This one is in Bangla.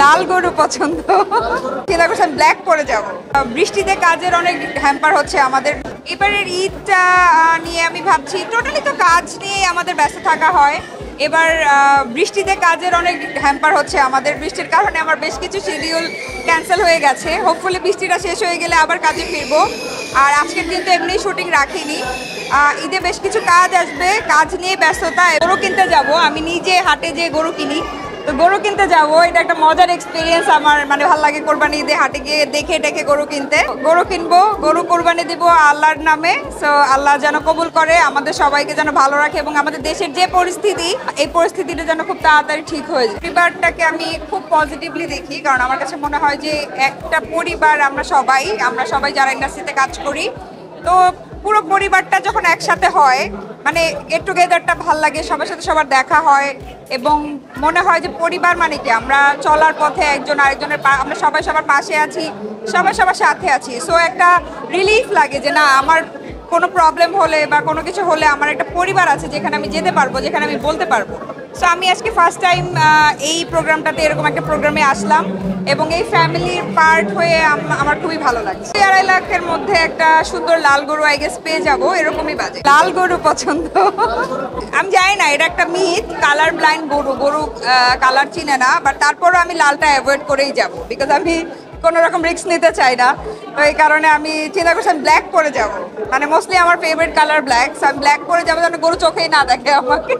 লাল গরু পছন্দ। চিন্তা করছেন ব্ল্যাক পরে যাব। বৃষ্টিতে কাজের অনেক হ্যাম্পার হচ্ছে আমাদের। এবারের ঈদটা নিয়ে আমি ভাবছি, টোটালি তো কাজ নিয়ে আমাদের ব্যস্ত থাকা হয়। এবার বৃষ্টিতে কাজের অনেক হ্যাম্পার হচ্ছে আমাদের। বৃষ্টির কারণে আমার বেশ কিছু শিডিউল ক্যান্সেল হয়ে গেছে। হোপফুলি বৃষ্টিটা শেষ হয়ে গেলে আবার কাজে ফিরবো। আর আজকের দিন তো এমনি শুটিং রাখিনি। ঈদে বেশ কিছু কাজ আসবে, কাজ নিয়ে ব্যস্ততা। গরু কিনতে যাব, আমি নিজে হাটে যে গরু কিনি, তো গরু কিনতে যাব। এটা একটা মজার এক্সপিরিয়েন্স আমার, মানে ভালো লাগে কোরবানি ঈদে হাটে গিয়ে দেখে টেকে গরু কিনতে। গরু কিনবো, গরু কোরবানি দিব আল্লাহর নামে। সো আল্লাহ যেন কবুল করে, আমাদের সবাইকে যেন ভালো রাখে এবং আমাদের দেশের যে পরিস্থিতি, এই পরিস্থিতিটা যেন খুব তাড়াতাড়ি ঠিক হয়ে যায়। পরিবারটাকে আমি খুব পজিটিভলি দেখি, কারণ আমার কাছে মনে হয় যে একটা পরিবার আমরা সবাই যারা ইন্ডাস্ট্রিতে কাজ করি, তো পুরো পরিবারটা যখন একসাথে হয়, মানে গেট টুগেদারটা ভাল লাগে, সবার সাথে সবার দেখা হয় এবং মনে হয় যে পরিবার মানে কি আমরা চলার পথে একজন আরেকজনের আমরা সবাই সবার পাশে আছি, সবাই সবার সাথে আছি। সো একটা রিলিফ লাগে যে না, আমার কোনো প্রবলেম হলে বা কোনো কিছু হলে আমার একটা পরিবার আছে যেখানে আমি যেতে পারবো, যেখানে আমি বলতে পারবো। সো আমি আজকে ফার্স্ট টাইম এই প্রোগ্রামটাতে, এরকম একটা প্রোগ্রামে আসলাম এবং এই ফ্যামিলির পার্ট হয়ে আমার খুবই ভালো লাগছে। 2.5 লাখের মধ্যে একটা সুন্দর লাল গরু আই গেস পেয়ে যাবো, এরকমই বাজে। লাল গরু পছন্দ। আমি জানি না, এটা একটা মিথ, কালার ব্লাইন্ড গরু কালার চিনে না, বাট তারপরও আমি লালটা অ্যাভয়েড করেই যাবো, বিকজ আমি কোনো রকম রিস্ক নিতে চাই না। তো এই কারণে আমি চিন্তা করছি আমি ব্ল্যাক পরে যাবো, মানে মোস্টলি আমার ফেভারিট কালার ব্ল্যাক। আমি ব্ল্যাক পরে যাবো যেন গরু চোখেই না দেখে আমাকে।